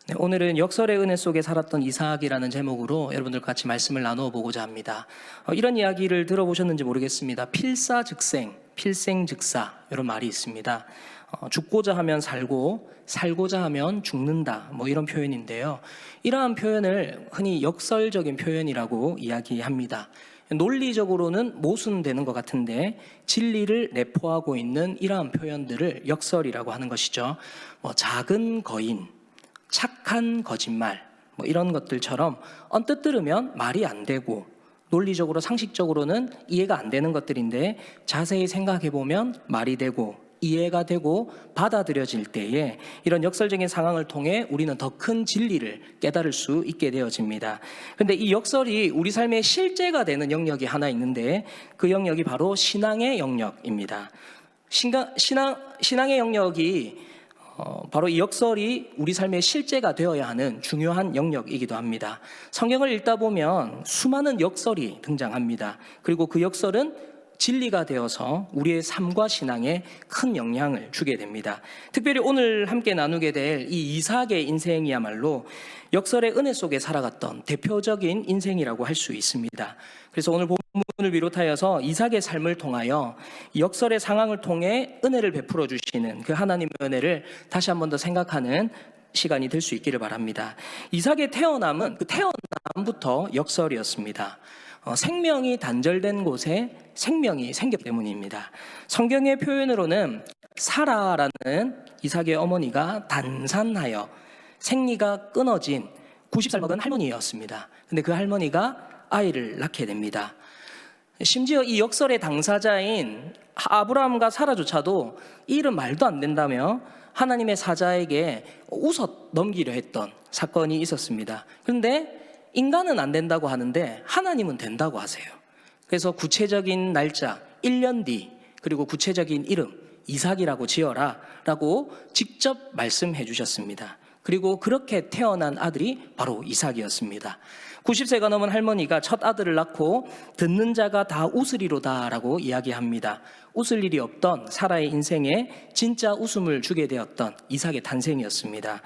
네, 오늘은 역설의 은혜 속에 살았던 이삭이라는 제목으로 여러분들과 같이 말씀을 나누어 보고자 합니다. 이런 이야기를 들어보셨는지 모르겠습니다. 필사즉생, 필생즉사 이런 말이 있습니다. 죽고자 하면 살고 살고자 하면 죽는다 뭐 이런 표현인데요. 이러한 표현을 흔히 역설적인 표현이라고 이야기합니다. 논리적으로는 모순되는 것 같은데 진리를 내포하고 있는 이러한 표현들을 역설이라고 하는 것이죠. 작은 거인, 착한 거짓말 뭐 이런 것들처럼 언뜻 들으면 말이 안 되고 논리적으로 상식적으로는 이해가 안 되는 것들인데 자세히 생각해 보면 말이 되고 이해가 되고 받아들여질 때에 이런 역설적인 상황을 통해 우리는 더 큰 진리를 깨달을 수 있게 되어집니다. 그런데 이 역설이 우리 삶의 실제가 되는 영역이 하나 있는데 그 영역이 바로 신앙의 영역입니다. 신앙의 영역이 바로 이 역설이 우리 삶의 실제가 되어야 하는 중요한 영역이기도 합니다. 성경을 읽다 보면 수많은 역설이 등장합니다. 그리고 그 역설은 진리가 되어서 우리의 삶과 신앙에 큰 영향을 주게 됩니다. 특별히 오늘 함께 나누게 될 이 이삭의 인생이야말로 역설의 은혜 속에 살아갔던 대표적인 인생이라고 할 수 있습니다. 그래서 오늘 본문을 비롯하여서 이삭의 삶을 통하여 역설의 상황을 통해 은혜를 베풀어 주시는 그 하나님의 은혜를 다시 한 번 더 생각하는 시간이 될 수 있기를 바랍니다. 이삭의 태어남은 그 태어남부터 역설이었습니다. 생명이 단절된 곳에 생명이 생겼기 때문입니다. 성경의 표현으로는 사라라는 이삭의 어머니가 단산하여 생리가 끊어진 90살 먹은 할머니였습니다. 근데 그 할머니가 아이를 낳게 됩니다. 심지어 이 역설의 당사자인 아브라함과 사라조차도 이 일은 말도 안 된다며 하나님의 사자에게 웃어 넘기려 했던 사건이 있었습니다. 그런데 인간은 안 된다고 하는데 하나님은 된다고 하세요. 그래서 구체적인 날짜 1년 뒤 그리고 구체적인 이름 이삭이라고 지어라 라고 직접 말씀해 주셨습니다. 그리고 그렇게 태어난 아들이 바로 이삭이었습니다. 90세가 넘은 할머니가 첫 아들을 낳고 듣는 자가 다 웃으리로다 라고 이야기합니다. 웃을 일이 없던 사라의 인생에 진짜 웃음을 주게 되었던 이삭의 탄생이었습니다.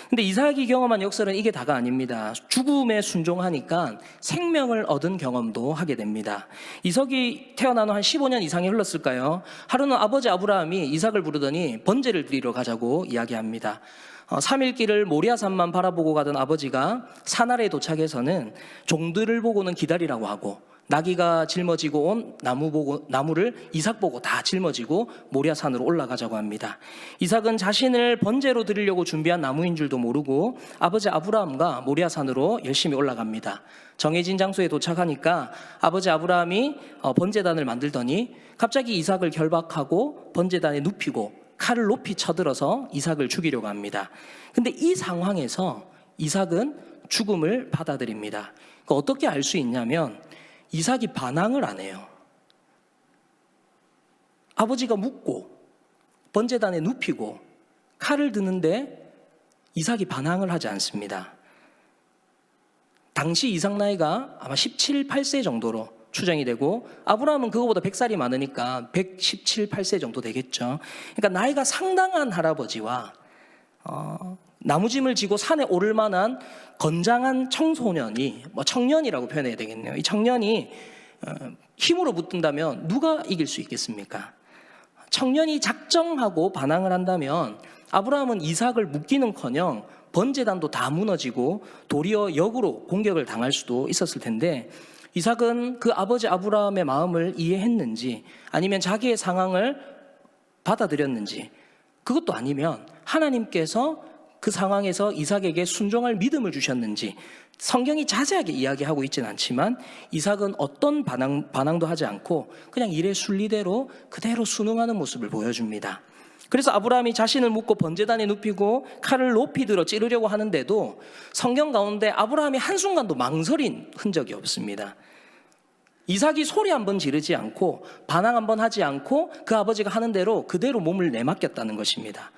근데 이삭이 경험한 역설은 이게 다가 아닙니다. 죽음에 순종하니까 생명을 얻은 경험도 하게 됩니다. 이삭이 태어난 후 한 15년 이상이 흘렀을까요? 하루는 아버지 아브라함이 이삭을 부르더니 번제를 드리러 가자고 이야기합니다. 3일 길을 모리아산만 바라보고 가던 아버지가 산 아래에 도착해서는 종들을 보고는 기다리라고 하고 나귀가 짊어지고 온 나무를 이삭 보고 다 짊어지고 모리아산으로 올라가자고 합니다. 이삭은 자신을 번제로 드리려고 준비한 나무인 줄도 모르고 아버지 아브라함과 모리아산으로 열심히 올라갑니다. 정해진 장소에 도착하니까 아버지 아브라함이 번제단을 만들더니 갑자기 이삭을 결박하고 번제단에 눕히고 칼을 높이 쳐들어서 이삭을 죽이려고 합니다. 근데 이 상황에서 이삭은 죽음을 받아들입니다. 어떻게 알 수 있냐면 이삭이 반항을 안 해요. 아버지가 묻고 번제단에 눕히고 칼을 드는데 이삭이 반항을 하지 않습니다. 당시 이삭 나이가 아마 17, 8세 정도로 추정이 되고 아브라함은 그거보다 100살이 많으니까 117, 8세 정도 되겠죠. 그러니까 나이가 상당한 할아버지와 나무짐을 지고 산에 오를 만한 건장한 청소년이 청년이라고 표현해야 되겠네요. 이 청년이 힘으로 붙든다면 누가 이길 수 있겠습니까? 청년이 작정하고 반항을 한다면 아브라함은 이삭을 묶기는커녕 번제단도 다 무너지고 도리어 역으로 공격을 당할 수도 있었을 텐데 이삭은 그 아버지 아브라함의 마음을 이해했는지 아니면 자기의 상황을 받아들였는지 그것도 아니면 하나님께서 그 상황에서 이삭에게 순종할 믿음을 주셨는지 성경이 자세하게 이야기하고 있지는 않지만 이삭은 어떤 반항도 하지 않고 그냥 일의 순리대로 그대로 순응하는 모습을 보여줍니다. 그래서 아브라함이 자신을 묶고 번제단에 눕히고 칼을 높이 들어 찌르려고 하는데도 성경 가운데 아브라함이 한순간도 망설인 흔적이 없습니다. 이삭이 소리 한번 지르지 않고 반항 한번 하지 않고 그 아버지가 하는 대로 그대로 몸을 내맡겼다는 것입니다.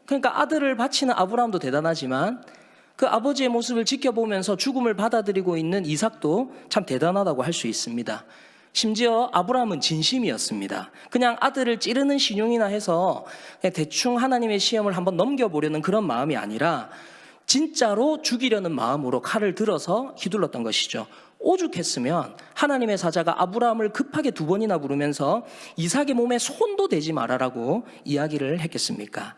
그러니까 아들을 바치는 아브라함도 대단하지만 그 아버지의 모습을 지켜보면서 죽음을 받아들이고 있는 이삭도 참 대단하다고 할 수 있습니다. 심지어 아브라함은 진심이었습니다. 그냥 아들을 찌르는 신용이나 해서 그냥 대충 하나님의 시험을 한번 넘겨보려는 그런 마음이 아니라 진짜로 죽이려는 마음으로 칼을 들어서 휘둘렀던 것이죠. 오죽했으면 하나님의 사자가 아브라함을 급하게 2번이나 부르면서 이삭의 몸에 손도 대지 말아라고 이야기를 했겠습니까?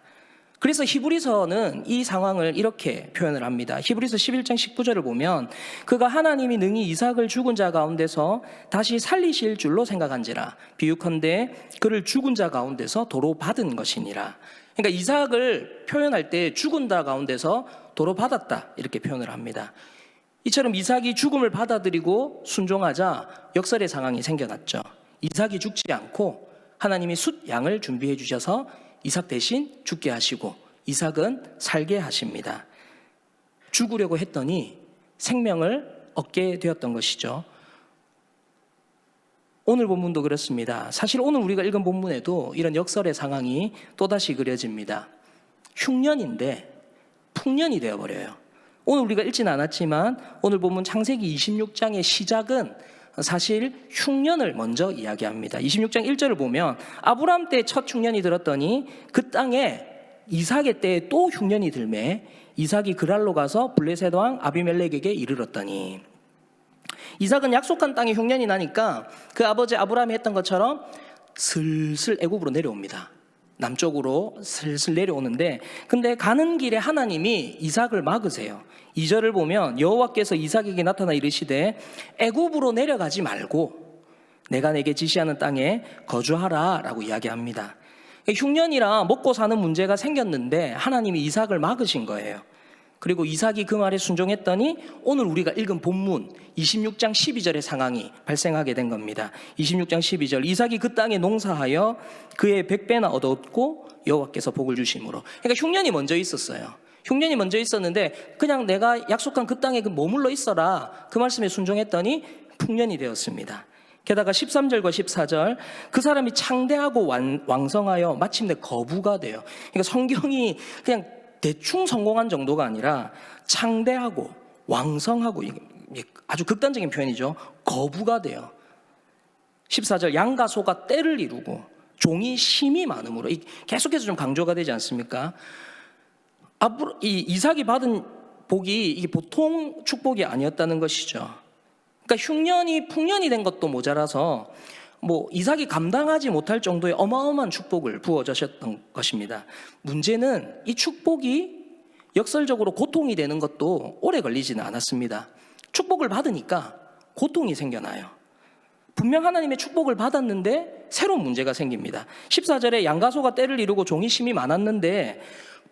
그래서 히브리서는 이 상황을 이렇게 표현을 합니다. 히브리서 11장 19절을 보면 그가 하나님이 능히 이삭을 죽은 자 가운데서 다시 살리실 줄로 생각한지라 비유컨대 그를 죽은 자 가운데서 도로 받은 것이니라. 그러니까 이삭을 표현할 때 죽은 자 가운데서 도로 받았다 이렇게 표현을 합니다. 이처럼 이삭이 죽음을 받아들이고 순종하자 역설의 상황이 생겨났죠. 이삭이 죽지 않고 하나님이 숫 양을 준비해 주셔서 이삭 대신 죽게 하시고 이삭은 살게 하십니다. 죽으려고 했더니 생명을 얻게 되었던 것이죠. 오늘 본문도 그렇습니다. 사실 오늘 우리가 읽은 본문에도 이런 역설의 상황이 또다시 그려집니다. 흉년인데 풍년이 되어버려요. 오늘 우리가 읽지는 않았지만 오늘 본문 창세기 26장의 시작은 사실 흉년을 먼저 이야기합니다. 26장 1절을 보면 아브라함 때 첫 흉년이 들었더니 그 땅에 이삭의 때에 또 흉년이 들매 이삭이 그랄로 가서 블레셋 왕 아비멜렉에게 이르렀더니 이삭은 약속한 땅에 흉년이 나니까 그 아버지 아브라함이 했던 것처럼 슬슬 애굽으로 내려옵니다. 남쪽으로 슬슬 내려오는데 근데 가는 길에 하나님이 이삭을 막으세요. 2절을 보면 여호와께서 이삭에게 나타나 이르시되 애굽으로 내려가지 말고 내가 내게 지시하는 땅에 거주하라 라고 이야기합니다. 흉년이라 먹고 사는 문제가 생겼는데 하나님이 이삭을 막으신 거예요. 그리고 이삭이 그 말에 순종했더니 오늘 우리가 읽은 본문 26장 12절의 상황이 발생하게 된 겁니다. 26장 12절 이삭이 그 땅에 농사하여 그의 100배나 얻었고 여호와께서 복을 주심으로. 그러니까 흉년이 먼저 있었어요. 흉년이 먼저 있었는데 그냥 내가 약속한 그 땅에 머물러 있어라 그 말씀에 순종했더니 풍년이 되었습니다. 게다가 13절과 14절 그 사람이 창대하고 왕성하여 마침내 거부가 돼요. 그러니까 성경이 그냥 대충 성공한 정도가 아니라 창대하고 왕성하고 아주 극단적인 표현이죠. 거부가 돼요. 14절 양과 소가 떼를 이루고 종이 심이 많음으로 계속해서 좀 강조가 되지 않습니까? 이삭이 받은 복이 이게 보통 축복이 아니었다는 것이죠. 그러니까 흉년이 풍년이 된 것도 모자라서 이삭이 감당하지 못할 정도의 어마어마한 축복을 부어주셨던 것입니다. 문제는 이 축복이 역설적으로 고통이 되는 것도 오래 걸리지는 않았습니다. 축복을 받으니까 고통이 생겨나요. 분명 하나님의 축복을 받았는데 새로운 문제가 생깁니다. 14절에 양과 소가 떼를 이루고 종이 심이 많았는데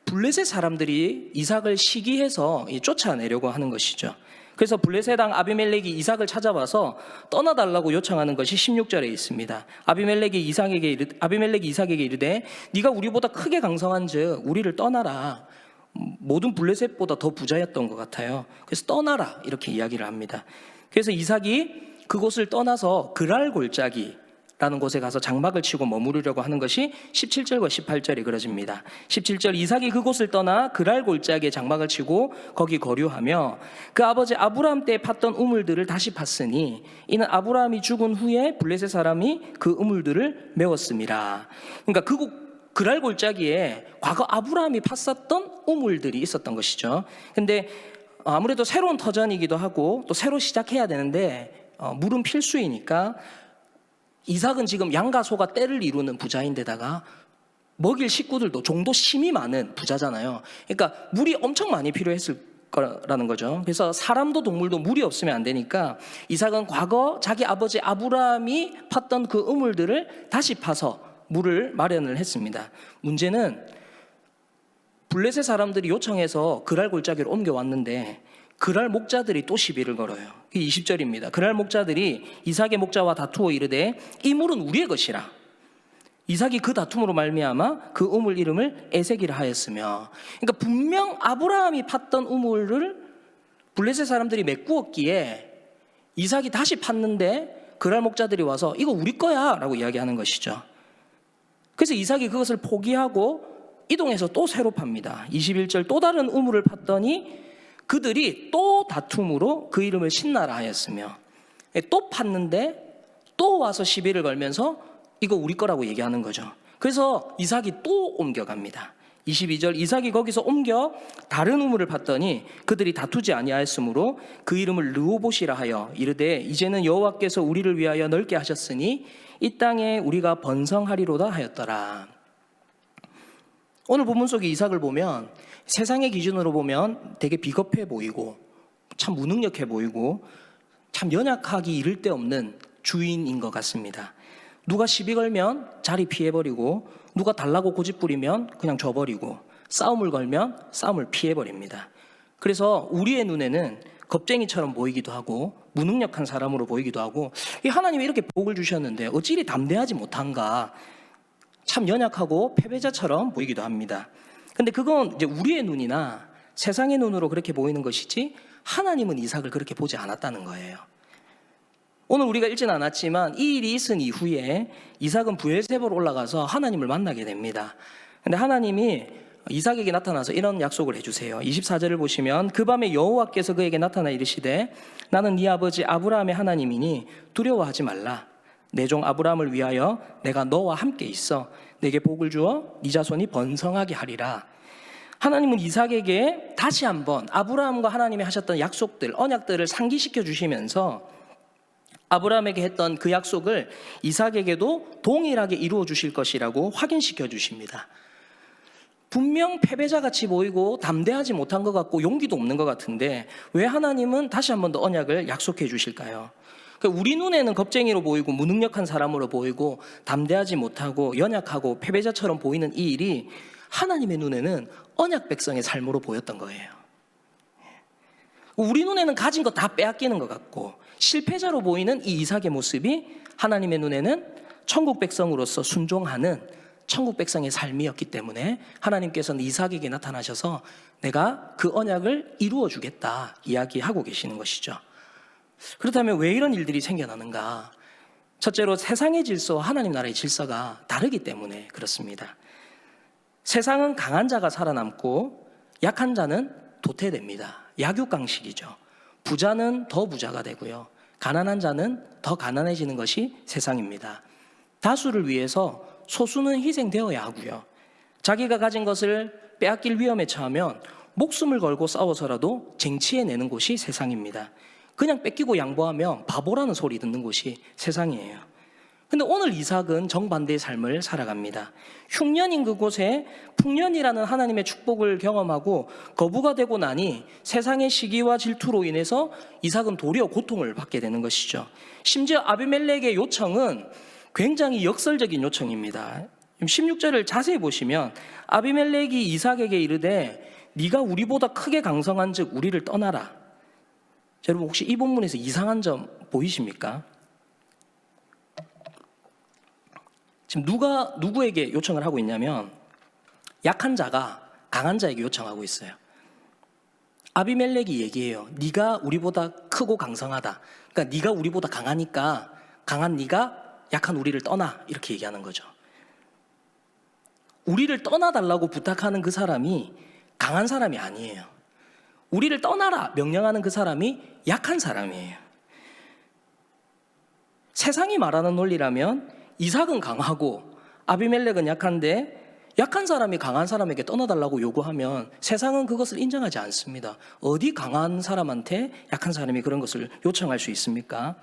블레셋 사람들이 이삭을 시기해서 쫓아내려고 하는 것이죠. 그래서 블레셋 왕 아비멜렉이 이삭을 찾아와서 떠나달라고 요청하는 것이 16절에 있습니다. 아비멜렉이 이삭에게 이르되 네가 우리보다 크게 강성한즉 우리를 떠나라. 모든 블레셋보다 더 부자였던 것 같아요. 그래서 떠나라 이렇게 이야기를 합니다. 그래서 이삭이 그곳을 떠나서 그랄 골짜기라는 곳에 가서 장막을 치고 머무르려고 하는 것이 17절과 18절에 그려집니다. 17절 이삭이 그곳을 떠나 그랄 골짜기에 장막을 치고 거기 거류하며 그 아버지 아브라함 때 팠던 우물들을 다시 팠으니 이는 아브라함이 죽은 후에 블레셋 사람이 그 우물들을 메웠음이라. 그러니까 그랄 골짜기에 과거 아브라함이 팠었던 우물들이 있었던 것이죠. 근데 아무래도 새로운 터전이기도 하고 또 새로 시작해야 되는데 물은 필수이니까 이삭은 지금 양과 소가 떼를 이루는 부자인데다가 먹일 식구들도 종도 심이 많은 부자잖아요. 그러니까 물이 엄청 많이 필요했을 거라는 거죠. 그래서 사람도 동물도 물이 없으면 안 되니까 이삭은 과거 자기 아버지 아브라함이 팠던 그 우물들을 다시 파서 물을 마련을 했습니다. 문제는 블레셋 사람들이 요청해서 그랄 골짜기로 옮겨왔는데 그랄 목자들이 또 시비를 걸어요. 20절입니다. 그랄 목자들이 이삭의 목자와 다투어 이르되 이 물은 우리의 것이라. 이삭이 그 다툼으로 말미암아 그 우물 이름을 에색이라 하였으며, 그러니까 분명 아브라함이 팠던 우물을 블레셋 사람들이 메꾸었기에 이삭이 다시 팠는데 그랄 목자들이 와서 이거 우리 거야 라고 이야기하는 것이죠. 그래서 이삭이 그것을 포기하고 이동해서 또 새로 팝니다. 21절 또 다른 우물을 팠더니 그들이 또 다툼으로 그 이름을 신나라 하였으며, 또 팠는데 또 와서 시비를 걸면서 이거 우리 거라고 얘기하는 거죠. 그래서 이삭이 또 옮겨갑니다. 22절 이삭이 거기서 옮겨 다른 우물을 팠더니 그들이 다투지 아니하였으므로 그 이름을 르호봇이라 하여 이르되 이제는 여호와께서 우리를 위하여 넓게 하셨으니 이 땅에 우리가 번성하리로다 하였더라. 오늘 본문 속의 이삭을 보면 세상의 기준으로 보면 되게 비겁해 보이고 참 무능력해 보이고 참 연약하기 이를 데 없는 주인인 것 같습니다. 누가 시비 걸면 자리 피해버리고 누가 달라고 고집부리면 그냥 줘버리고 싸움을 걸면 싸움을 피해버립니다. 그래서 우리의 눈에는 겁쟁이처럼 보이기도 하고 무능력한 사람으로 보이기도 하고 이 하나님이 이렇게 복을 주셨는데 어찌 이리 담대하지 못한가, 참 연약하고 패배자처럼 보이기도 합니다. 근데 그건 이제 우리의 눈이나 세상의 눈으로 그렇게 보이는 것이지 하나님은 이삭을 그렇게 보지 않았다는 거예요. 오늘 우리가 읽지는 않았지만 이 일이 있은 이후에 이삭은 브엘세바로 올라가서 하나님을 만나게 됩니다. 근데 하나님이 이삭에게 나타나서 이런 약속을 해주세요. 24절을 보시면 그 밤에 여호와께서 그에게 나타나 이르시되 나는 네 아버지 아브라함의 하나님이니 두려워하지 말라. 내 종 아브라함을 위하여 내가 너와 함께 있어 내게 복을 주어 네 자손이 번성하게 하리라. 하나님은 이삭에게 다시 한번 아브라함과 하나님이 하셨던 약속들, 언약들을 상기시켜 주시면서 아브라함에게 했던 그 약속을 이삭에게도 동일하게 이루어 주실 것이라고 확인시켜 주십니다. 분명 패배자같이 보이고 담대하지 못한 것 같고 용기도 없는 것 같은데 왜 하나님은 다시 한 번 더 언약을 약속해 주실까요? 우리 눈에는 겁쟁이로 보이고 무능력한 사람으로 보이고 담대하지 못하고 연약하고 패배자처럼 보이는 이 일이 하나님의 눈에는 언약 백성의 삶으로 보였던 거예요. 우리 눈에는 가진 거 다 빼앗기는 것 같고 실패자로 보이는 이 이삭의 모습이 하나님의 눈에는 천국 백성으로서 순종하는 천국 백성의 삶이었기 때문에 하나님께서는 이삭에게 나타나셔서 내가 그 언약을 이루어 주겠다 이야기하고 계시는 것이죠. 그렇다면 왜 이런 일들이 생겨나는가? 첫째로 세상의 질서와 하나님 나라의 질서가 다르기 때문에 그렇습니다. 세상은 강한 자가 살아남고 약한 자는 도태됩니다. 약육강식이죠. 부자는 더 부자가 되고요. 가난한 자는 더 가난해지는 것이 세상입니다. 다수를 위해서 소수는 희생되어야 하고요. 자기가 가진 것을 빼앗길 위험에 처하면 목숨을 걸고 싸워서라도 쟁취해내는 곳이 세상입니다. 그냥 뺏기고 양보하면 바보라는 소리 듣는 곳이 세상이에요. 근데 오늘 이삭은 정반대의 삶을 살아갑니다. 흉년인 그곳에 풍년이라는 하나님의 축복을 경험하고 거부가 되고 나니 세상의 시기와 질투로 인해서 이삭은 도리어 고통을 받게 되는 것이죠. 심지어 아비멜렉의 요청은 굉장히 역설적인 요청입니다. 16절을 자세히 보시면 아비멜렉이 이삭에게 이르되 네가 우리보다 크게 강성한 즉 우리를 떠나라. 여러분 혹시 이 본문에서 이상한 점 보이십니까? 지금 누가 누구에게 요청을 하고 있냐면 약한 자가 강한 자에게 요청하고 있어요. 아비멜렉이 얘기해요. 네가 우리보다 크고 강성하다. 그러니까 네가 우리보다 강하니까 강한 네가 약한 우리를 떠나 이렇게 얘기하는 거죠. 우리를 떠나달라고 부탁하는 그 사람이 강한 사람이 아니에요. 우리를 떠나라 명령하는 그 사람이 약한 사람이에요. 세상이 말하는 논리라면 이삭은 강하고 아비멜렉은 약한데 약한 사람이 강한 사람에게 떠나달라고 요구하면 세상은 그것을 인정하지 않습니다. 어디 강한 사람한테 약한 사람이 그런 것을 요청할 수 있습니까?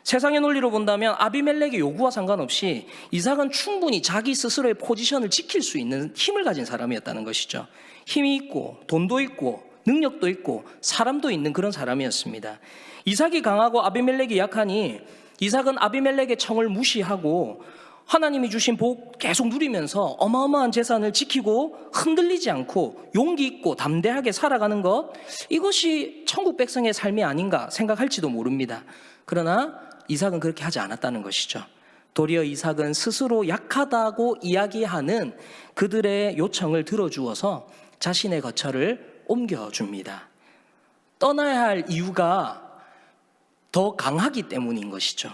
세상의 논리로 본다면 아비멜렉의 요구와 상관없이 이삭은 충분히 자기 스스로의 포지션을 지킬 수 있는 힘을 가진 사람이었다는 것이죠. 힘이 있고 돈도 있고 능력도 있고 사람도 있는 그런 사람이었습니다. 이삭이 강하고 아비멜렉이 약하니 이삭은 아비멜렉의 청을 무시하고 하나님이 주신 복 계속 누리면서 어마어마한 재산을 지키고 흔들리지 않고 용기 있고 담대하게 살아가는 것, 이것이 천국 백성의 삶이 아닌가 생각할지도 모릅니다. 그러나 이삭은 그렇게 하지 않았다는 것이죠. 도리어 이삭은 스스로 약하다고 이야기하는 그들의 요청을 들어주어서 자신의 거처를 옮겨줍니다. 떠나야 할 이유가 더 강하기 때문인 것이죠.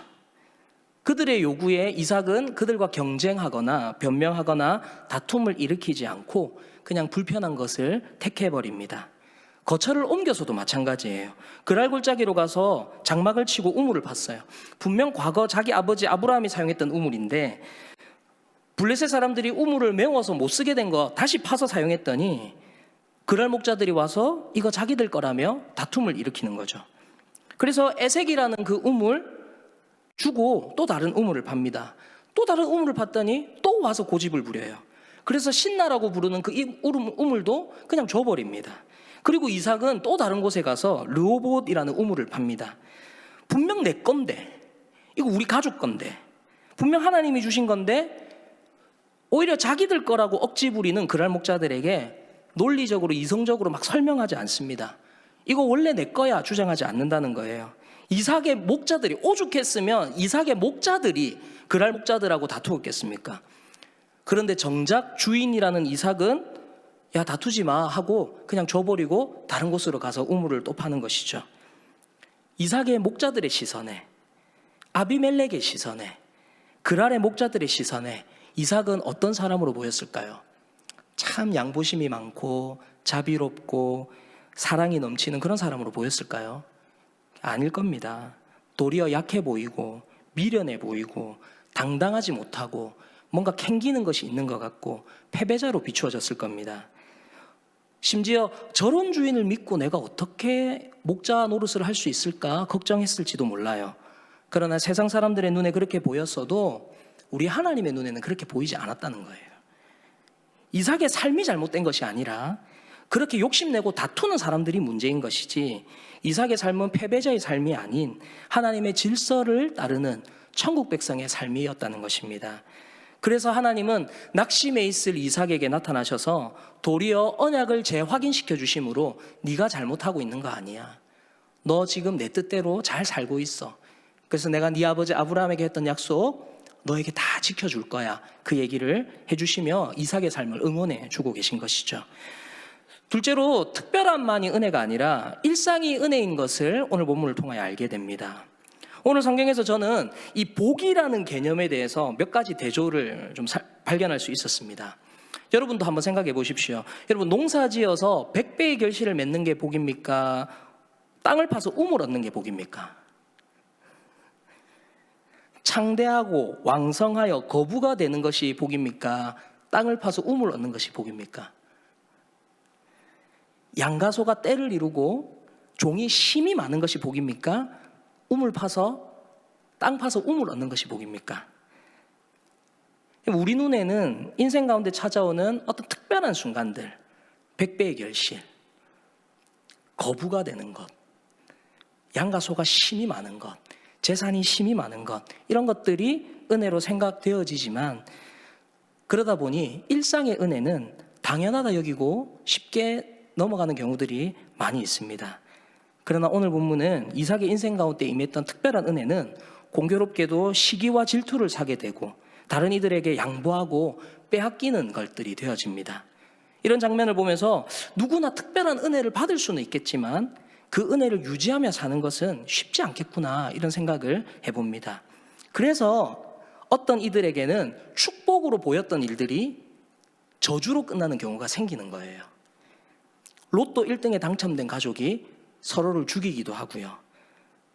그들의 요구에 이삭은 그들과 경쟁하거나 변명하거나 다툼을 일으키지 않고 그냥 불편한 것을 택해버립니다. 거처를 옮겨서도 마찬가지예요. 그랄 골짜기로 가서 장막을 치고 우물을 팠어요. 분명 과거 자기 아버지 아브라함이 사용했던 우물인데 블레셋 사람들이 우물을 메워서 못 쓰게 된 거 다시 파서 사용했더니 그랄 목자들이 와서 이거 자기들 거라며 다툼을 일으키는 거죠. 그래서 에색이라는 그 우물 주고 또 다른 우물을 팝니다. 또 다른 우물을 팠더니 또 와서 고집을 부려요. 그래서 신나라고 부르는 그 우물도 그냥 줘버립니다. 그리고 이삭은 또 다른 곳에 가서 르호봇이라는 우물을 팝니다. 분명 내 건데, 이거 우리 가족 건데, 분명 하나님이 주신 건데 오히려 자기들 거라고 억지 부리는 그랄 목자들에게 논리적으로 이성적으로 막 설명하지 않습니다. 이거 원래 내 거야 주장하지 않는다는 거예요. 이삭의 목자들이 오죽했으면 이삭의 목자들이 그랄 목자들하고 다투었겠습니까? 그런데 정작 주인이라는 이삭은 야 다투지 마 하고 그냥 줘버리고 다른 곳으로 가서 우물을 또 파는 것이죠. 이삭의 목자들의 시선에, 아비멜렉의 시선에, 그랄의 목자들의 시선에 이삭은 어떤 사람으로 보였을까요? 참 양보심이 많고 자비롭고 사랑이 넘치는 그런 사람으로 보였을까요? 아닐 겁니다. 도리어 약해 보이고 미련해 보이고 당당하지 못하고 뭔가 캥기는 것이 있는 것 같고 패배자로 비추어졌을 겁니다. 심지어 저런 주인을 믿고 내가 어떻게 목자 노릇을 할 수 있을까 걱정했을지도 몰라요. 그러나 세상 사람들의 눈에 그렇게 보였어도 우리 하나님의 눈에는 그렇게 보이지 않았다는 거예요. 이삭의 삶이 잘못된 것이 아니라 그렇게 욕심내고 다투는 사람들이 문제인 것이지 이삭의 삶은 패배자의 삶이 아닌 하나님의 질서를 따르는 천국 백성의 삶이었다는 것입니다. 그래서 하나님은 낙심해 있을 이삭에게 나타나셔서 도리어 언약을 재확인시켜 주심으로 네가 잘못하고 있는 거 아니야. 너 지금 내 뜻대로 잘 살고 있어. 그래서 내가 네 아버지 아브라함에게 했던 약속 너에게 다 지켜줄 거야. 그 얘기를 해주시며 이삭의 삶을 응원해 주고 계신 것이죠. 둘째로 특별함만이 은혜가 아니라 일상이 은혜인 것을 오늘 본문을 통하여 알게 됩니다. 오늘 성경에서 저는 이 복이라는 개념에 대해서 몇 가지 대조를 좀 발견할 수 있었습니다. 여러분도 한번 생각해 보십시오. 여러분 농사 지어서 100배의 결실을 맺는 게 복입니까? 땅을 파서 우물 얻는 게 복입니까? 창대하고 왕성하여 거부가 되는 것이 복입니까? 땅을 파서 우물 얻는 것이 복입니까? 양가소가 떼를 이루고 종이 힘이 많은 것이 복입니까? 우물 파서 땅 파서 우물 얻는 것이 복입니까? 우리 눈에는 인생 가운데 찾아오는 어떤 특별한 순간들, 100배의 결실, 거부가 되는 것, 양가소가 힘이 많은 것, 재산이 힘이 많은 것, 이런 것들이 은혜로 생각되어지지만 그러다 보니 일상의 은혜는 당연하다 여기고 쉽게 넘어가는 경우들이 많이 있습니다. 그러나 오늘 본문은 이삭의 인생 가운데 임했던 특별한 은혜는 공교롭게도 시기와 질투를 사게 되고 다른 이들에게 양보하고 빼앗기는 것들이 되어집니다. 이런 장면을 보면서 누구나 특별한 은혜를 받을 수는 있겠지만 그 은혜를 유지하며 사는 것은 쉽지 않겠구나 이런 생각을 해봅니다. 그래서 어떤 이들에게는 축복으로 보였던 일들이 저주로 끝나는 경우가 생기는 거예요. 로또 1등에 당첨된 가족이 서로를 죽이기도 하고요.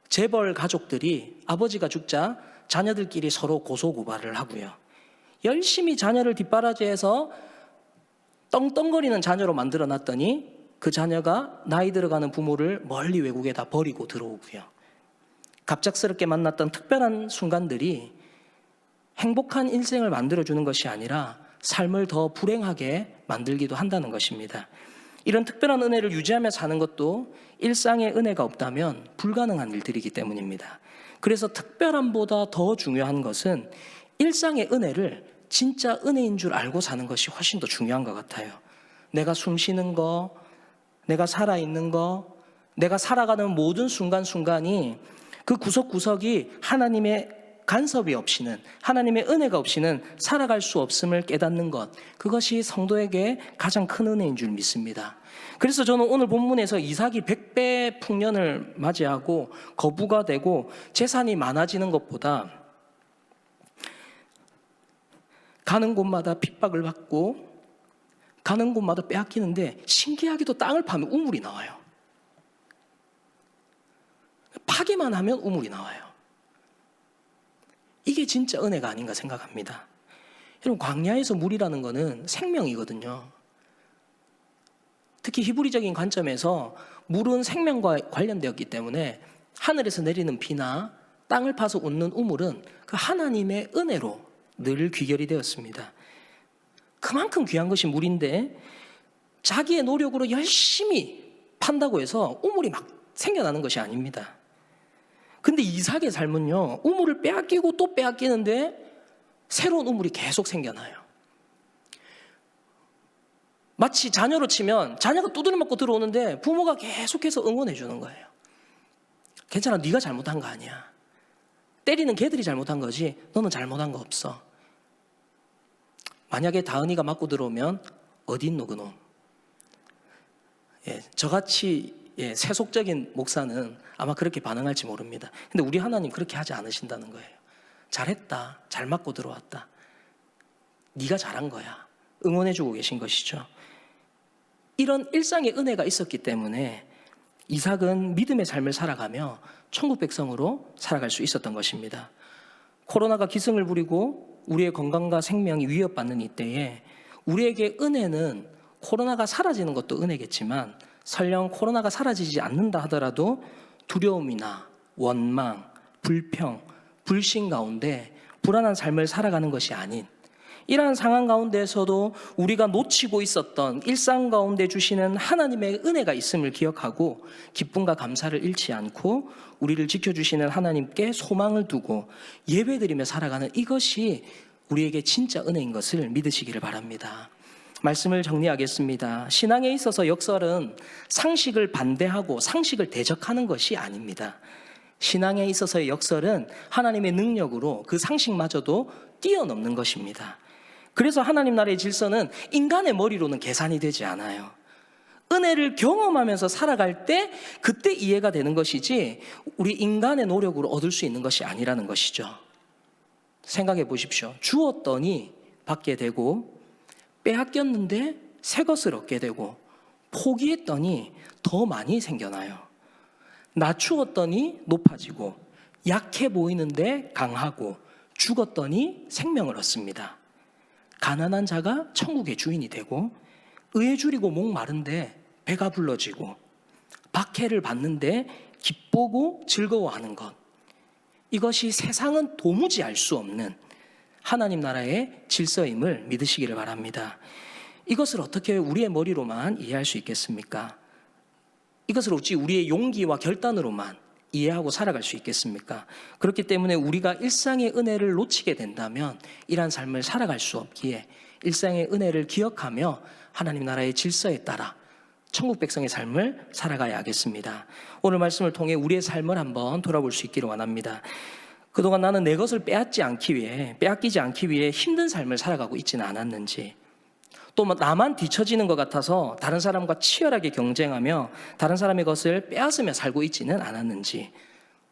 재벌 가족들이 아버지가 죽자 자녀들끼리 서로 고소고발을 하고요. 열심히 자녀를 뒷바라지해서 떵떵거리는 자녀로 만들어놨더니 그 자녀가 나이 들어가는 부모를 멀리 외국에다 버리고 들어오고요. 갑작스럽게 만났던 특별한 순간들이 행복한 인생을 만들어주는 것이 아니라 삶을 더 불행하게 만들기도 한다는 것입니다. 이런 특별한 은혜를 유지하며 사는 것도 일상의 은혜가 없다면 불가능한 일들이기 때문입니다. 그래서 특별함보다 더 중요한 것은 일상의 은혜를 진짜 은혜인 줄 알고 사는 것이 훨씬 더 중요한 것 같아요. 내가 숨 쉬는 거, 내가 살아있는 거, 내가 살아가는 모든 순간순간이 그 구석구석이 하나님의 간섭이 없이는, 하나님의 은혜가 없이는 살아갈 수 없음을 깨닫는 것, 그것이 성도에게 가장 큰 은혜인 줄 믿습니다. 그래서 저는 오늘 본문에서 이삭이 100배 풍년을 맞이하고 거부가 되고 재산이 많아지는 것보다 가는 곳마다 핍박을 받고 가는 곳마다 빼앗기는데 신기하게도 땅을 파면 우물이 나와요. 파기만 하면 우물이 나와요. 이게 진짜 은혜가 아닌가 생각합니다. 여러분, 광야에서 물이라는 것은 생명이거든요. 특히 히브리적인 관점에서 물은 생명과 관련되었기 때문에 하늘에서 내리는 비나 땅을 파서 웃는 우물은 그 하나님의 은혜로 늘 귀결이 되었습니다. 그만큼 귀한 것이 물인데 자기의 노력으로 열심히 판다고 해서 우물이 막 생겨나는 것이 아닙니다. 근데 이삭의 삶은요, 우물을 빼앗기고 또 빼앗기는데 새로운 우물이 계속 생겨나요. 마치 자녀로 치면 자녀가 두드려 맞고 들어오는데 부모가 계속해서 응원해 주는 거예요. 괜찮아, 네가 잘못한 거 아니야. 때리는 개들이 잘못한 거지 너는 잘못한 거 없어. 만약에 다은이가 맞고 들어오면 어디 있노 그놈. 저같이 세속적인 목사는 아마 그렇게 반응할지 모릅니다. 근데 우리 하나님 그렇게 하지 않으신다는 거예요. 잘했다, 잘 맞고 들어왔다, 네가 잘한 거야, 응원해주고 계신 것이죠. 이런 일상의 은혜가 있었기 때문에 이삭은 믿음의 삶을 살아가며 천국 백성으로 살아갈 수 있었던 것입니다. 코로나가 기승을 부리고 우리의 건강과 생명이 위협받는 이때에 우리에게 은혜는 코로나가 사라지는 것도 은혜겠지만 설령 코로나가 사라지지 않는다 하더라도 두려움이나 원망, 불평, 불신 가운데 불안한 삶을 살아가는 것이 아닌, 이러한 상황 가운데에서도 우리가 놓치고 있었던 일상 가운데 주시는 하나님의 은혜가 있음을 기억하고 기쁨과 감사를 잃지 않고 우리를 지켜주시는 하나님께 소망을 두고 예배드리며 살아가는 이것이 우리에게 진짜 은혜인 것을 믿으시기를 바랍니다. 말씀을 정리하겠습니다. 신앙에 있어서 역설은 상식을 반대하고 상식을 대적하는 것이 아닙니다. 신앙에 있어서의 역설은 하나님의 능력으로 그 상식마저도 뛰어넘는 것입니다. 그래서 하나님 나라의 질서는 인간의 머리로는 계산이 되지 않아요. 은혜를 경험하면서 살아갈 때 그때 이해가 되는 것이지 우리 인간의 노력으로 얻을 수 있는 것이 아니라는 것이죠. 생각해 보십시오. 주었더니 받게 되고 빼앗겼는데 새 것을 얻게 되고 포기했더니 더 많이 생겨나요. 낮추었더니 높아지고 약해 보이는데 강하고 죽었더니 생명을 얻습니다. 가난한 자가 천국의 주인이 되고 의에 줄이고 목 마른데 배가 불러지고 박해를 받는데 기쁘고 즐거워하는 것, 이것이 세상은 도무지 알 수 없는 하나님 나라의 질서임을 믿으시기를 바랍니다. 이것을 어떻게 우리의 머리로만 이해할 수 있겠습니까? 이것을 어찌 우리의 용기와 결단으로만 이해하고 살아갈 수 있겠습니까? 그렇기 때문에 우리가 일상의 은혜를 놓치게 된다면 이러한 삶을 살아갈 수 없기에 일상의 은혜를 기억하며 하나님 나라의 질서에 따라 천국 백성의 삶을 살아가야 하겠습니다. 오늘 말씀을 통해 우리의 삶을 한번 돌아볼 수 있기를 원합니다. 그동안 나는 내 것을 빼앗기지 않기 위해 힘든 삶을 살아가고 있지는 않았는지, 또 나만 뒤처지는 것 같아서 다른 사람과 치열하게 경쟁하며 다른 사람의 것을 빼앗으며 살고 있지는 않았는지,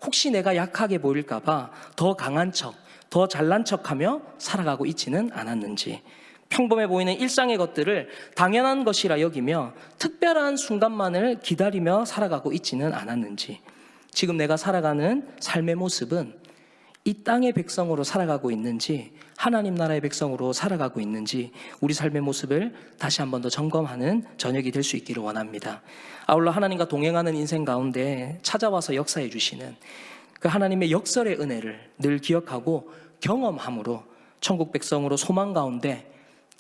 혹시 내가 약하게 보일까 봐 더 강한 척, 더 잘난 척하며 살아가고 있지는 않았는지, 평범해 보이는 일상의 것들을 당연한 것이라 여기며 특별한 순간만을 기다리며 살아가고 있지는 않았는지, 지금 내가 살아가는 삶의 모습은 이 땅의 백성으로 살아가고 있는지 하나님 나라의 백성으로 살아가고 있는지 우리 삶의 모습을 다시 한 번 더 점검하는 저녁이 될 수 있기를 원합니다. 아울러 하나님과 동행하는 인생 가운데 찾아와서 역사해 주시는 그 하나님의 역설의 은혜를 늘 기억하고 경험함으로 천국 백성으로 소망 가운데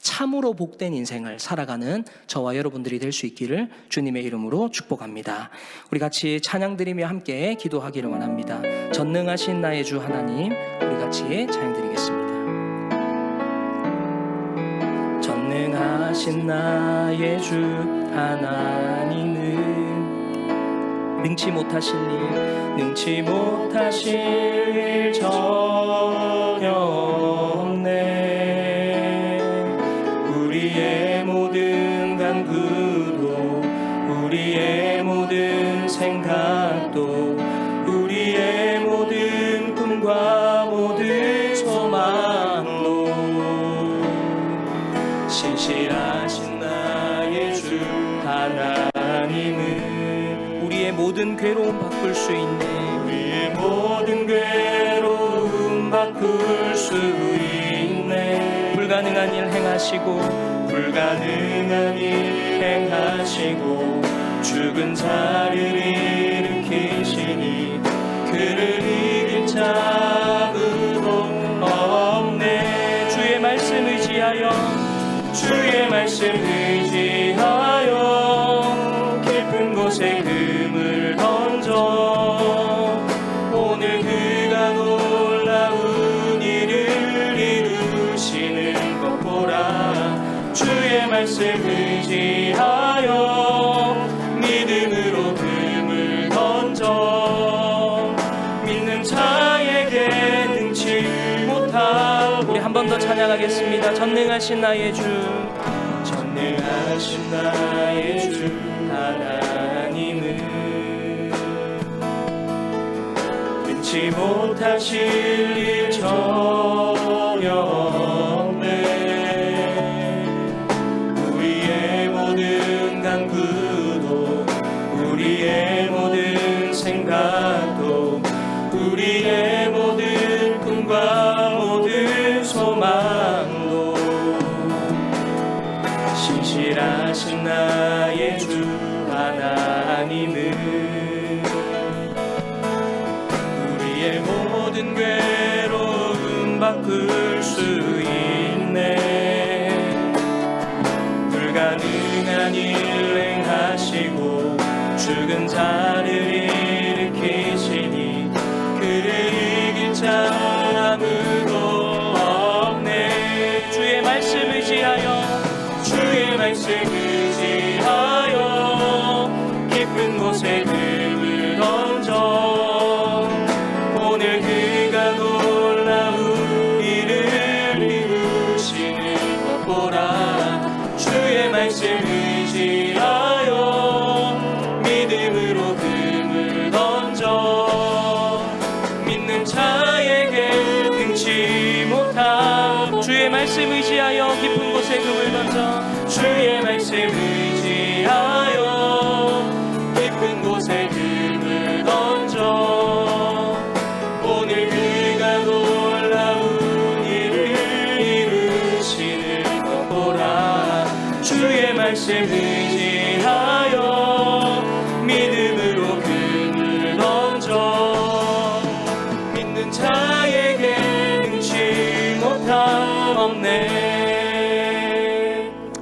참으로 복된 인생을 살아가는 저와 여러분들이 될 수 있기를 주님의 이름으로 축복합니다. 우리 같이 찬양 드리며 함께 기도하기를 원합니다. 전능하신 나의 주 하나님, 우리 같이 찬양 드리겠습니다. 전능하신 나의 주 하나님은 능치 못하실 일 전혀 없네. 우리의 모든 간구도 우리의 모든 생각도 우리의 모든 꿈과 모든 소망도 신실하신 나의 주 하나님은 우리의 모든 괴로움 바꿀 수 있네. 우리의 모든 괴로움 바꿀 수 있네. 불가능한 일 행하시고 불가능한 일 행하시고 죽은 자를 일으키시니 그를 이길 자 아무도 없네. 주의 말씀 의지하여 주의 말씀 의지하여 깊은 곳에 금을 던져 오늘 그가 놀라운 일을 이루시는 것 보라. 주의 말씀 의지하여 믿음으로 금을 던져 믿는 자에게 능치 못할. 우리 한 번 더 찬양하겠습니다. 전능하신 나의 주, 전능하신 나의 주 하나님은 능치 못하실 일 전혀 없네. 우리의 모든 간구도 우리의 모든 생각도 우리의 모든 꿈과 모든 소망도 신실하신 나의 주 하나님은 우리의 모든 괴로움 바꿀 수 있네. 불가능한 일 행하시고 죽은 자를 일으키시니 그를 이길 자 아무도 없네. 주의 말씀 의지하여 주의 말씀 의지하여 깊은 곳에 금을 던져 오늘 그가 놀라운 일을 이루시는 것 보라. 주의 말씀 의지하여 믿음으로 금을 던져 믿는 자에게 능치 못함. 주의 말씀 의지하여 깊은 곳에 금을 던져 주의 말씀 의지하여 깊은 곳에 금을 던져 오늘 그가 놀라운 일을 이루시는 것 보라. 주의 말씀 의지하여 믿음으로 금을 던져 믿는 자에게 능치 못함 없네.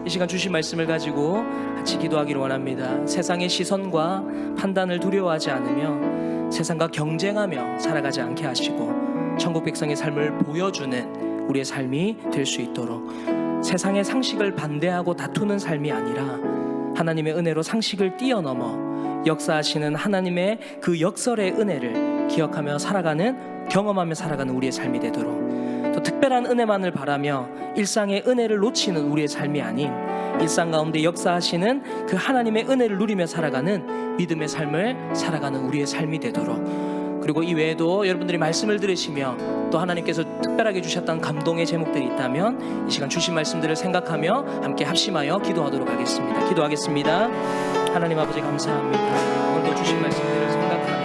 이 시간 주신 말씀을 가지고 같이 기도하기를 원합니다. 세상의 시선과 판단을 두려워하지 않으며 세상과 경쟁하며 살아가지 않게 하시고 천국 백성의 삶을 보여주는 우리의 삶이 될 수 있도록 세상의 상식을 반대하고 다투는 삶이 아니라 하나님의 은혜로 상식을 뛰어넘어 역사하시는 하나님의 그 역설의 은혜를 기억하며 살아가는, 경험하며 살아가는 우리의 삶이 되도록, 또 특별한 은혜만을 바라며 일상의 은혜를 놓치는 우리의 삶이 아닌 일상 가운데 역사하시는 그 하나님의 은혜를 누리며 살아가는 믿음의 삶을 살아가는 우리의 삶이 되도록, 그리고 이 외에도 여러분들이 말씀을 들으시며 또 하나님께서 특별하게 주셨던 감동의 제목들이 있다면 이 시간 주신 말씀들을 생각하며 함께 합심하여 기도하도록 하겠습니다. 기도하겠습니다. 하나님 아버지 감사합니다. 오늘도 주신 말씀들을 생각하며